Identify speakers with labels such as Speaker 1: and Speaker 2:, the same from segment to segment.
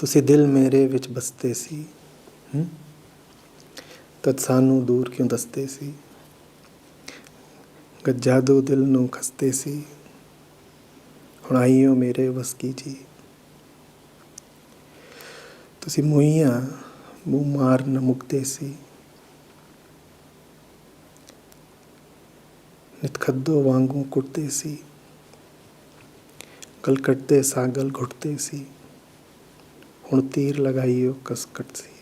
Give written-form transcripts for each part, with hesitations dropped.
Speaker 1: ਤੁਸੀਂ ਦਿਲ ਮੇਰੇ ਵਿੱਚ ਬਸਤੇ ਸੀ, ਤਦ ਸਾਨੂੰ ਦੂਰ ਕਿਉਂ ਦੱਸਦੇ ਸੀ। ਜਾਦੂ ਦਿਲ ਨੂੰ ਖਸਤੇ ਸੀ, ਹੁਣ ਆਈਓ ਮੇਰੇ ਵਸ ਕੀ ਜੀ। ਤੁਸੀਂ ਮੂੰਹੀਆਂ ਮੂੰਹ ਮਾਰ ਨਾ ਮੁੱਕਦੇ ਸੀ, ਨਿਤ ਖੱਦੋਂ ਵਾਂਗੂ ਕੁੱਟਦੇ ਸੀ। ਗਲ ਕੱਟਦੇ ਸਾਂ ਗਲ ਘੁੱਟਦੇ ਸੀ, ਹੁਣ ਤੀਰ लगाइयो कसकट सी।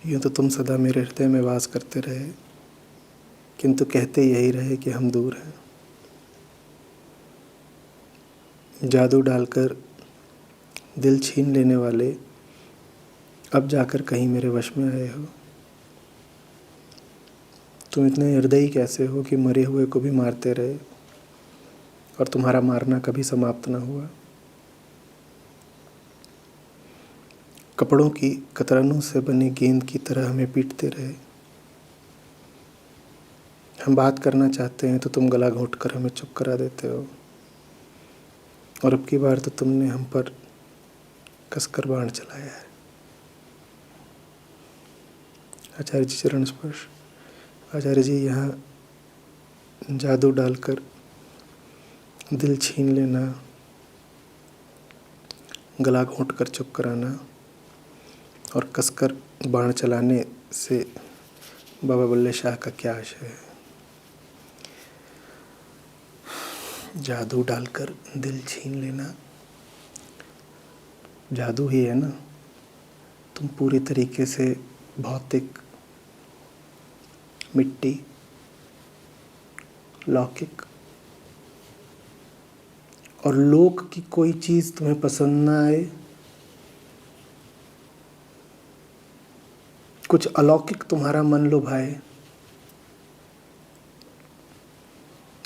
Speaker 1: यूँ तो तुम सदा मेरे हृदय में वास करते रहे, किंतु कहते यही रहे कि हम दूर हैं। जादू डालकर दिल छीन लेने वाले अब जाकर कहीं मेरे वश में आए हो। तुम इतने हृदयी कैसे हो कि मरे हुए को भी मारते रहे और तुम्हारा मारना कभी समाप्त न हुआ। कपड़ों की कतरनों से बनी गेंद की तरह हमें पीटते रहे। हम बात करना चाहते हैं तो तुम गला घोंटकर हमें चुप करा देते हो, और अब की बार तो तुमने हम पर कसकर बाण चलाया है। आचार्य जी चरण स्पर्श। आचार्य जी यहाँ जादू डालकर दिल छीन लेना, गला घोंटकर चुप कराना और कसकर बाण चलाने से बाबा बुल्ले शाह का क्या आशय है। जादू डालकर दिल छीन लेना, जादू ही है ना। तुम पूरी तरीके से भौतिक, मिट्टी, लौकिक और लोक की कोई चीज़ तुम्हें पसंद ना आए, कुछ अलौकिक तुम्हारा मन लुभाए,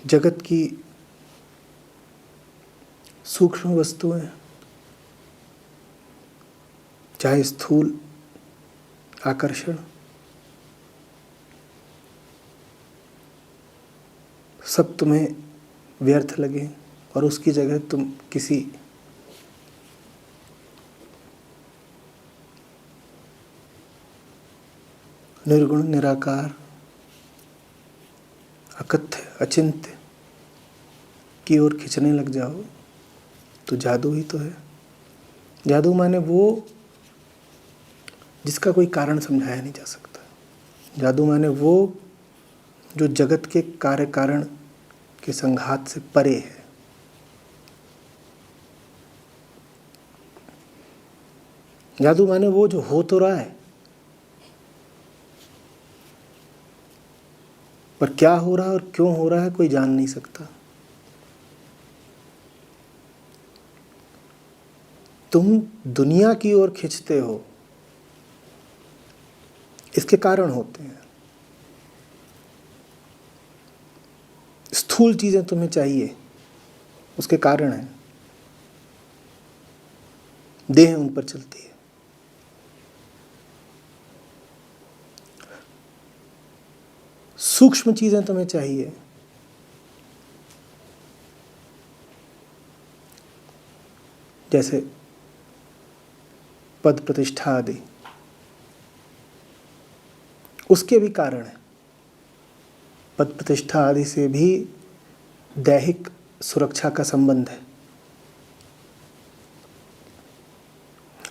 Speaker 1: जगत की सूक्ष्म वस्तुएं, चाहे स्थूल आकर्षण, सब तुम्हें व्यर्थ लगे और उसकी जगह तुम किसी निर्गुण, निराकार, अकथ्य, अचिंत्य की ओर खींचने लग जाओ, तो जादू ही तो है। जादू माने वो जिसका कोई कारण समझाया नहीं जा सकता। जादू माने वो जो जगत के कार्य कारण के संघात से परे है। जादू माने वो जो हो तो रहा है, पर क्या हो रहा है और क्यों हो रहा है कोई जान नहीं सकता। तुम दुनिया की ओर खींचते हो, इसके कारण होते हैं। स्थूल चीजें तुम्हें चाहिए, उसके कारण है। देह उन पर चलती है। सूक्ष्म चीजें तुम्हें चाहिए, जैसे पद प्रतिष्ठा आदि, उसके भी कारण है। पद प्रतिष्ठा आदि से भी दैहिक सुरक्षा का संबंध है।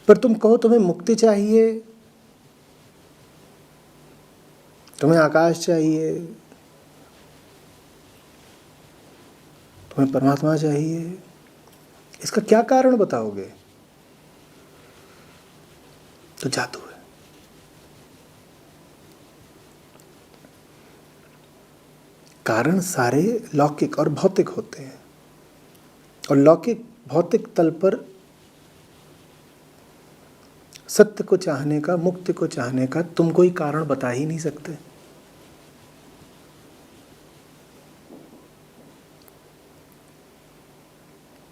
Speaker 1: पर तुम कहो तुम्हें मुक्ति चाहिए, तुम्हें आकाश चाहिए, तुम्हें परमात्मा चाहिए, इसका क्या कारण बताओगे? तो जादू है। कारण सारे लौकिक और भौतिक होते हैं, और लौकिक भौतिक तल पर सत्य को चाहने का, मुक्ति को चाहने का तुम कोई कारण बता ही नहीं सकते।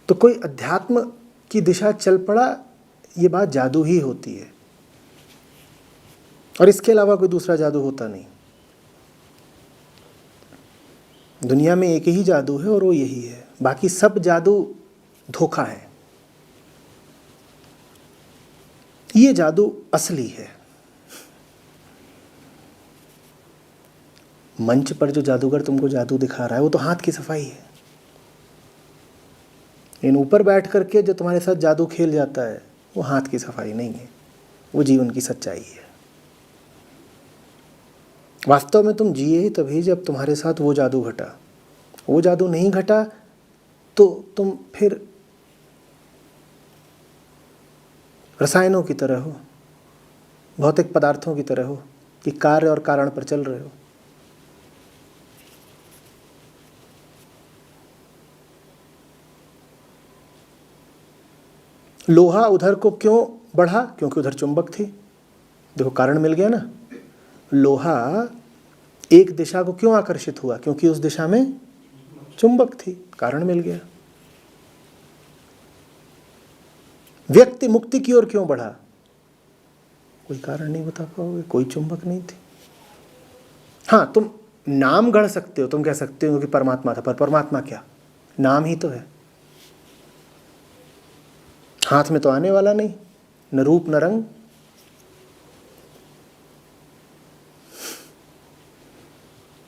Speaker 1: तो कोई अध्यात्म की दिशा चल पड़ा, ये बात जादू ही होती है, और इसके अलावा कोई दूसरा जादू होता नहीं। दुनिया में एक ही जादू है और वो यही है। बाकी सब जादू धोखा है। ये जादू असली है। मंच पर जो जादूगर तुमको जादू दिखा रहा है वो तो हाथ की सफाई है। इन ऊपर बैठ करके जो तुम्हारे साथ जादू खेल जाता है वो हाथ की सफाई नहीं है, वो जीवन की सच्चाई है। वास्तव में तुम जिए ही तभी जब तुम्हारे साथ वो जादू घटा। वो जादू नहीं घटा तो तुम फिर रसायनों की तरह हो, भौतिक पदार्थों की तरह हो कि कार्य और कारण पर चल रहे हो। लोहा उधर को क्यों बढ़ा? क्योंकि उधर चुंबक थी। देखो कारण मिल गया ना। लोहा एक दिशा को क्यों आकर्षित हुआ? क्योंकि उस दिशा में चुंबक थी, कारण मिल गया। व्यक्ति मुक्ति की ओर क्यों बढ़ा? कोई कारण नहीं बता पाओगे, कोई चुंबक नहीं थी। हाँ, तुम नाम गढ़ सकते हो, तुम कह सकते हो कि परमात्मा था, पर परमात्मा क्या? नाम ही तो है। हाथ में तो आने वाला नहीं, न रूप न रंग।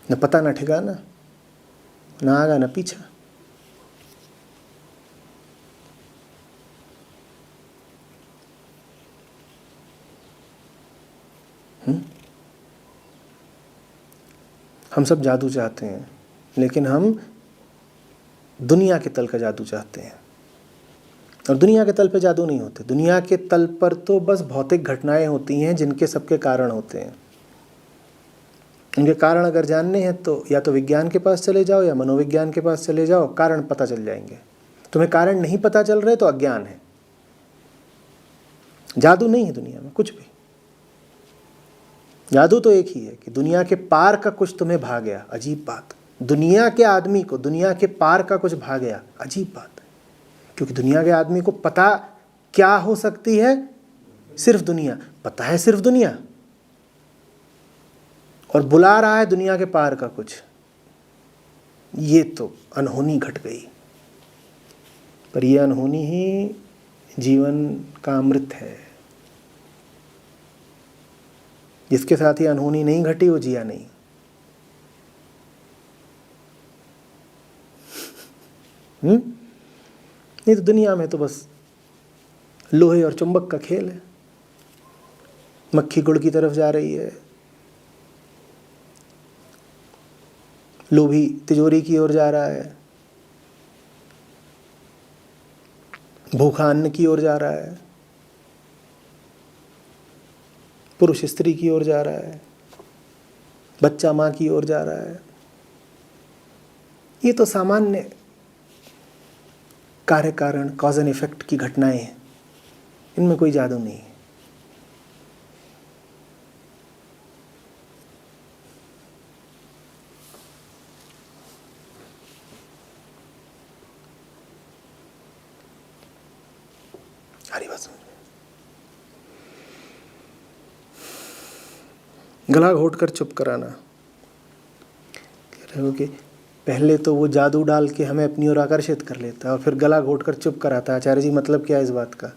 Speaker 1: न पता न ठिकाना, न आगा न पीछा। हम सब जादू चाहते हैं, लेकिन हम दुनिया के तल का जादू चाहते हैं। और दुनिया के तल पे जादू नहीं होते। दुनिया के तल पर तो बस भौतिक घटनाएं होती हैं जिनके सबके कारण होते हैं। उनके कारण अगर जानने हैं तो या तो विज्ञान के पास चले जाओ या मनोविज्ञान के पास चले जाओ, कारण पता चल जाएंगे। तुम्हें कारण नहीं पता चल रहे तो अज्ञान है। जादू नहीं है दुनिया में कुछ भी। जादू तो एक ही है कि दुनिया के पार का कुछ तुम्हें भा गया। अजीब बात। दुनिया के आदमी को दुनिया के पार का कुछ भा गया, अजीब बात है। क्योंकि दुनिया के आदमी को पता क्या हो सकती है? सिर्फ दुनिया पता है, सिर्फ दुनिया। और बुला रहा है दुनिया के पार का कुछ। ये तो अनहोनी घट गई। पर ये अनहोनी ही जीवन का अमृत है। जिसके साथ ये अनहोनी नहीं घटी वो जिया नहीं। नहीं तो दुनिया में तो बस लोहे और चुंबक का खेल है। मक्खी गुड़ की तरफ जा रही है, लोभी तिजोरी की ओर जा रहा है, भूखा अन्न की ओर जा रहा है, पुरुष स्त्री की ओर जा रहा है, बच्चा माँ की ओर जा रहा है। ये तो सामान्य कार्य कारण, कॉज एंड इफेक्ट की घटनाएं हैं। इनमें कोई जादू नहीं है। हरी बात समझ। गला घोटकर चुप कराना। कह रहे हो कि पहले तो वो जादू डाल के हमें अपनी ओर आकर्षित कर लेता है और फिर गला घोटकर चुप कराता है। आचार्य जी मतलब क्या है इस बात का?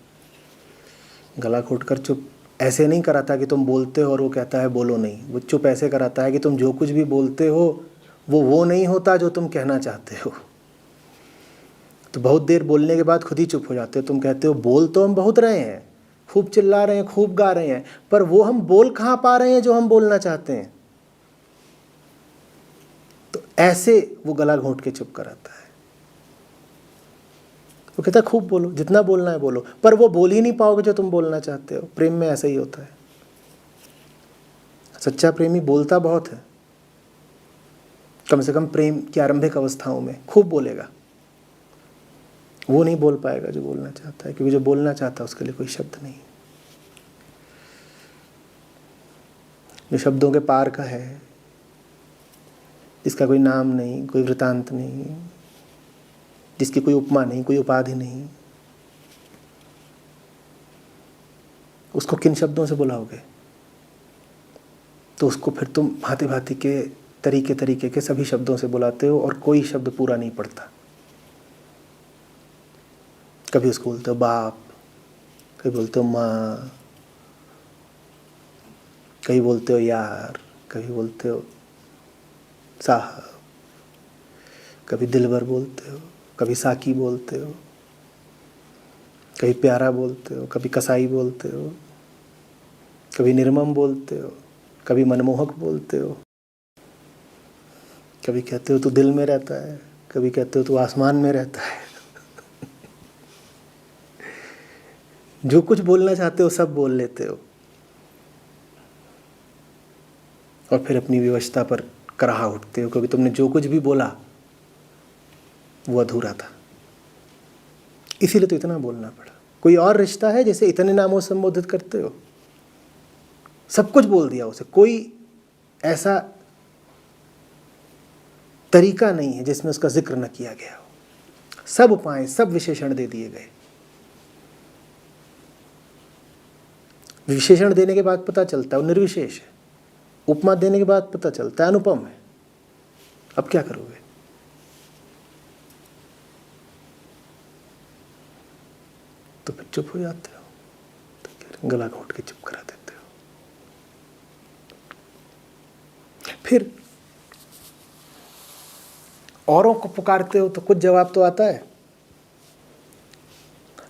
Speaker 1: गला घोटकर चुप ऐसे नहीं कराता कि तुम बोलते हो और वो कहता है बोलो नहीं। वो चुप ऐसे कराता है कि तुम जो कुछ भी बोलते हो वो नहीं होता जो तुम कहना चाहते हो। तो बहुत देर बोलने के बाद खुद ही चुप हो जाते हो। तुम कहते हो बोल तो हम बहुत रहे हैं, खूब चिल्ला रहे हैं, खूब गा रहे हैं, पर वो हम बोल कहाँ पा रहे हैं जो हम बोलना चाहते हैं। तो ऐसे वो गला घोंट के चुप कराता है। वो कहता है खूब बोलो, जितना बोलना है बोलो, पर वो बोल ही नहीं पाओगे जो तुम बोलना चाहते हो। प्रेम में ऐसा ही होता है। सच्चा प्रेमी बोलता बहुत है, कम से कम प्रेम की आरंभिक अवस्थाओं में खूब बोलेगा। वो नहीं बोल पाएगा जो बोलना चाहता है, क्योंकि जो बोलना चाहता है उसके लिए कोई शब्द नहीं। जो शब्दों के पार का है, जिसका कोई नाम नहीं, कोई वृतांत नहीं, जिसकी कोई उपमा नहीं, कोई उपाधि नहीं, उसको किन शब्दों से बुलाओगे? तो उसको फिर तुम भांति भांति के तरीके के सभी शब्दों से बुलाते हो और कोई शब्द पूरा नहीं पड़ता। कभी उसको बोलते हो बाप, कभी बोलते हो माँ, कभी बोलते हो यार, कभी बोलते हो साहब, कभी दिलबर बोलते हो, कभी साकी बोलते हो, कभी प्यारा बोलते हो, कभी कसाई बोलते हो, कभी निर्मम बोलते हो, कभी मनमोहक बोलते हो, कभी कहते हो तू दिल में रहता है, कभी कहते हो तू आसमान में रहता है। जो कुछ बोलना चाहते हो सब बोल लेते हो और फिर अपनी विवशता पर कराह उठते हो क्योंकि तुमने जो कुछ भी बोला वो अधूरा था, इसीलिए तो इतना बोलना पड़ा। कोई और रिश्ता है जिसे इतने नामों से संबोधित करते हो? सब कुछ बोल दिया उसे, कोई ऐसा तरीका नहीं है जिसमें उसका जिक्र न किया गया हो। सब उपाय, सब विशेषण दे दिए गए। विशेषण देने के बाद पता चलता है वो निर्विशेष है, उपमा देने के बाद पता चलता है अनुपम है। अब क्या करोगे? तो फिर चुप हो जाते हो, तो गला घोट के चुप करा देते हो। फिर औरों को पुकारते हो तो कुछ जवाब तो आता है,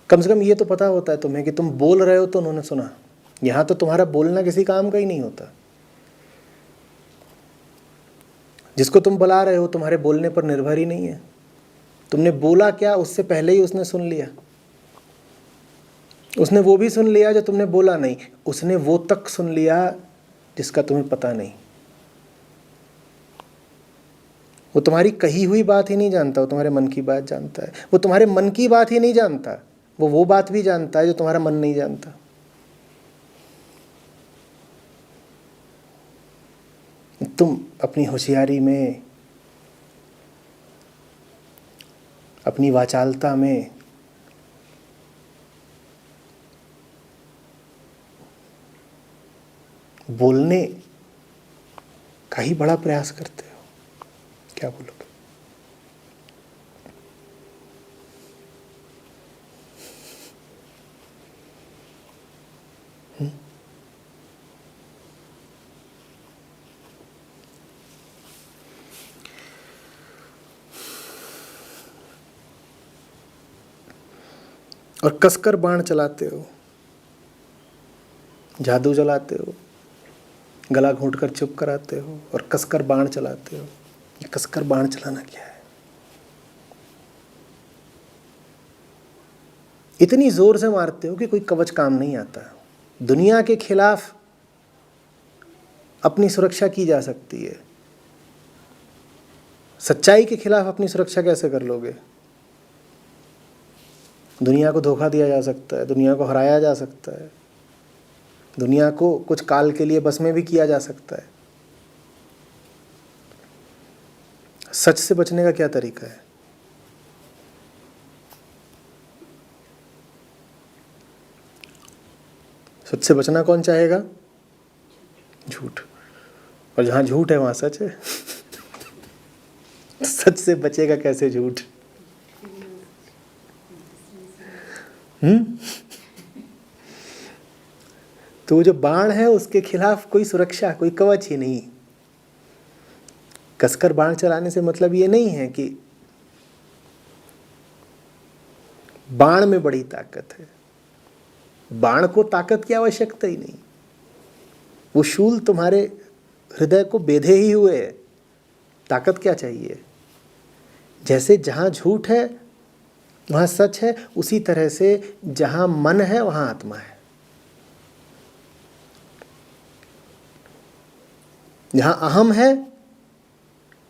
Speaker 1: कम से कम ये तो पता होता है तुम्हें कि तुम बोल रहे हो तो उन्होंने सुना। यहां तो तुम्हारा बोलना किसी काम का ही नहीं होता। जिसको तुम बुला रहे हो तुम्हारे बोलने पर निर्भर ही नहीं है। तुमने बोला क्या उससे पहले ही उसने सुन लिया। उसने वो भी सुन लिया जो तुमने बोला नहीं, उसने वो तक सुन लिया जिसका तुम्हें पता नहीं। वो तुम्हारी कही हुई बात ही नहीं जानता, वो तुम्हारे मन की बात जानता है। वो तुम्हारे मन की बात ही नहीं जानता, वो बात भी जानता है जो तुम्हारा मन नहीं जानता। तुम अपनी होशियारी में, अपनी वाचालता में बोलने का ही बड़ा प्रयास करते हो। क्या बोलोगे? और कसकर बाण चलाते हो, जादू चलाते हो, गला घोंटकर चुप कराते हो और कसकर बाण चलाते हो। ये कसकर बाण चलाना क्या है? इतनी जोर से मारते हो कि कोई कवच काम नहीं आता। दुनिया के खिलाफ अपनी सुरक्षा की जा सकती है, सच्चाई के खिलाफ अपनी सुरक्षा कैसे कर लोगे? दुनिया को धोखा दिया जा सकता है, दुनिया को हराया जा सकता है, दुनिया को कुछ काल के लिए बस में भी किया जा सकता है। सच से बचने का क्या तरीका है? सच से बचना कौन चाहेगा? झूठ। और जहां झूठ है वहां सच है। सच से बचेगा कैसे झूठ? तो जो बाण है उसके खिलाफ कोई सुरक्षा, कोई कवच ही नहीं। कसकर बाण चलाने से मतलब ये नहीं है कि बाण में बड़ी ताकत है। बाण को ताकत की आवश्यकता ही नहीं, वो शूल तुम्हारे हृदय को बेधे ही हुए है। ताकत क्या चाहिए? जैसे जहां झूठ है वहां सच है, उसी तरह से जहां मन है वहां आत्मा है। जहां अहम है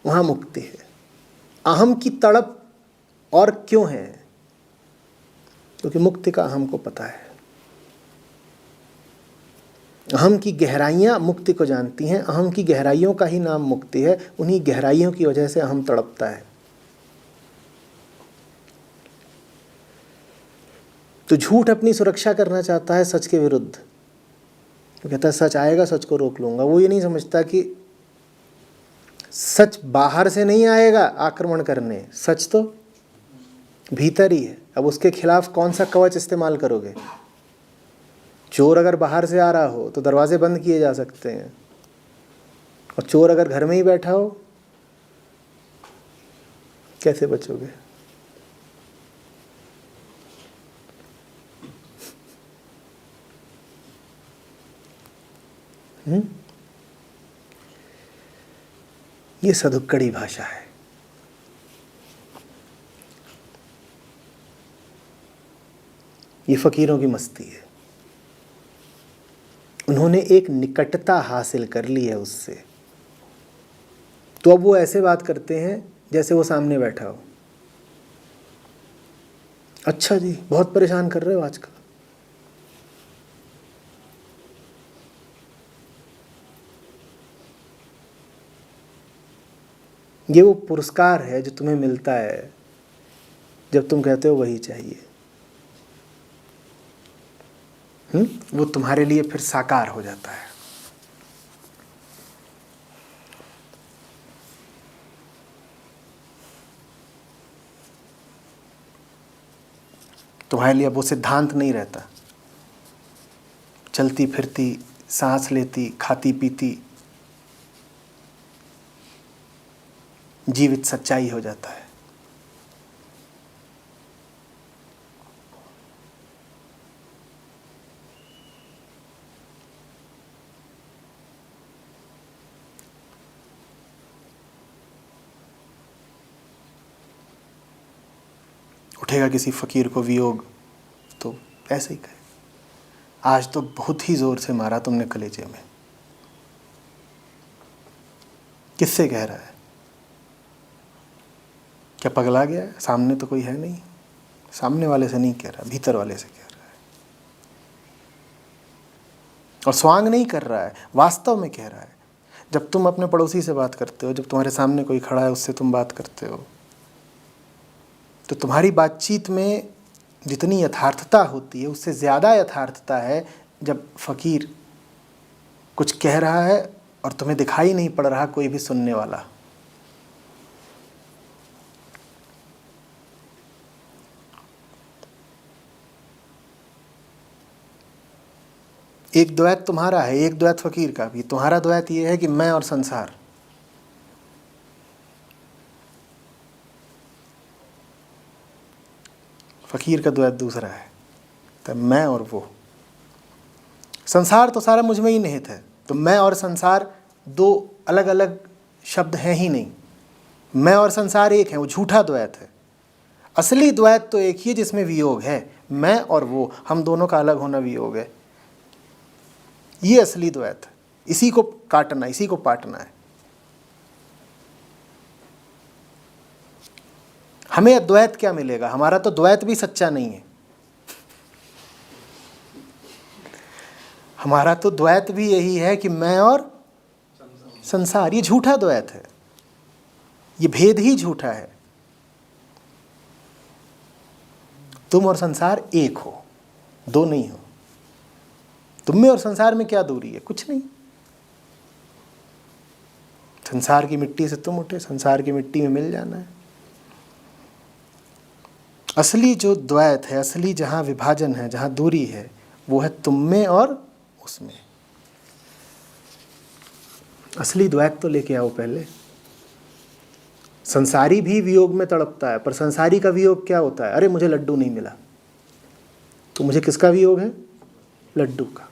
Speaker 1: वहां मुक्ति है। अहम की तड़प और क्यों है? क्योंकि मुक्ति का अहम को पता है। अहम की गहराइयां मुक्ति को जानती हैं। अहम की गहराइयों का ही नाम मुक्ति है। उन्हीं गहराइयों की वजह से अहम तड़पता है। तो झूठ अपनी सुरक्षा करना चाहता है सच के विरुद्ध। वो कहता है सच आएगा, सच को रोक लूंगा। वो ये नहीं समझता कि सच बाहर से नहीं आएगा आक्रमण करने, सच तो भीतर ही है। अब उसके खिलाफ कौन सा कवच इस्तेमाल करोगे? चोर अगर बाहर से आ रहा हो तो दरवाजे बंद किए जा सकते हैं, और चोर अगर घर में ही बैठा हो कैसे बचोगे? ये सदुक्कड़ी भाषा है। ये फकीरों की मस्ती है। उन्होंने एक निकटता हासिल कर ली है उससे, तो अब वो ऐसे बात करते हैं जैसे वो सामने बैठा हो। अच्छा जी, बहुत परेशान कर रहे हो आजकल। ये वो पुरस्कार है जो तुम्हें मिलता है जब तुम कहते हो वही चाहिए। वो तुम्हारे लिए फिर साकार हो जाता है। तुम्हारे लिए अब वो सिद्धांत नहीं रहता, चलती फिरती, सांस लेती, खाती पीती जीवित सच्चाई हो जाता है। उठेगा किसी फकीर को वियोग तो ऐसे ही कहे, आज तो बहुत ही जोर से मारा तुमने कलेजे में। किससे कह रहा है? क्या पगला गया है? सामने तो कोई है नहीं। सामने वाले से नहीं कह रहा, भीतर वाले से कह रहा है। और स्वांग नहीं कर रहा है, वास्तव में कह रहा है। जब तुम अपने पड़ोसी से बात करते हो, जब तुम्हारे सामने कोई खड़ा है उससे तुम बात करते हो, तो तुम्हारी बातचीत में जितनी यथार्थता होती है उससे ज़्यादा यथार्थता है जब फकीर कुछ कह रहा है और तुम्हें दिखाई नहीं पड़ रहा कोई भी सुनने वाला। एक द्वैत तुम्हारा है, एक द्वैत फकीर का भी। तुम्हारा द्वैत ये है कि मैं और संसार। फकीर का द्वैत दूसरा है, तो मैं और वो। संसार तो सारा मुझ में ही निहित है, तो मैं और संसार दो अलग अलग शब्द हैं ही नहीं। मैं और संसार एक है, वो झूठा द्वैत है। असली द्वैत तो एक ही है जिसमें वियोग है। मैं और वो, हम दोनों का अलग होना वियोग है। ये असली द्वैत है। इसी को काटना, इसी को पाटना है। हमें अद्वैत क्या मिलेगा? हमारा तो द्वैत भी सच्चा नहीं है। हमारा तो द्वैत भी यही है कि मैं और संसार। ये झूठा द्वैत है, ये भेद ही झूठा है। तुम और संसार एक हो, दो नहीं हो। तुम में और संसार में क्या दूरी है? कुछ नहीं। संसार की मिट्टी से तुम उठे, संसार की मिट्टी में मिल जाना है। असली जो द्वैत है, असली जहाँ विभाजन है, जहाँ दूरी है, वो है तुम में और उसमें। असली द्वैत तो लेके आओ पहले। संसारी भी वियोग में तड़पता है, पर संसारी का वियोग क्या होता है? अरे मुझे लड्डू नहीं मिला। तो मुझे किसका वियोग है? लड्डू का।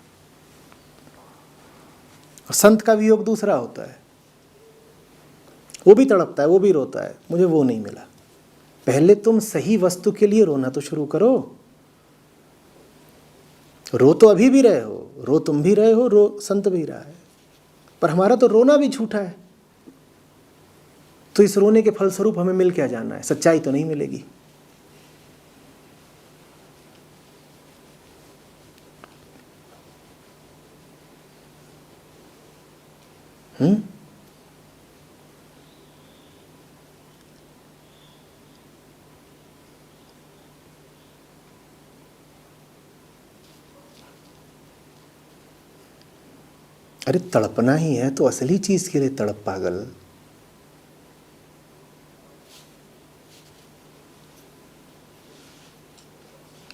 Speaker 1: और संत का वियोग दूसरा होता है, वो भी तड़पता है, वो भी रोता है, मुझे वो नहीं मिला। पहले तुम सही वस्तु के लिए रोना तो शुरू करो। रो तो अभी भी रहे हो, रो तुम भी रहे हो, रो संत भी रहा है, पर हमारा तो रोना भी झूठा है। तो इस रोने के फलस्वरूप हमें मिल क्या जाना है? सच्चाई तो नहीं मिलेगी। अरे तड़पना ही है तो असली चीज के लिए तड़प पागल।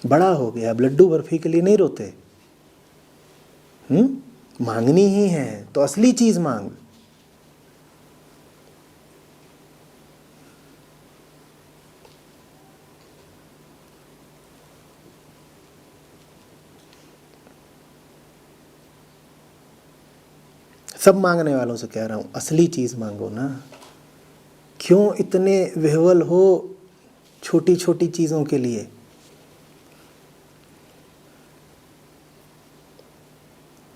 Speaker 1: बड़ा हो गया, अब लड्डू बर्फी के लिए नहीं रोते। मांगनी ही है तो असली चीज मांग। सब मांगने वालों से कह रहा हूं, असली चीज मांगो ना। क्यों इतने विह्वल हो छोटी छोटी चीजों के लिए?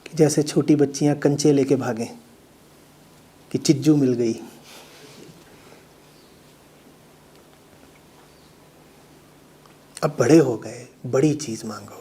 Speaker 1: कि जैसे छोटी बच्चियां कंचे लेके भागें कि चिज्जू मिल गई। अब बड़े हो गए, बड़ी चीज मांगो।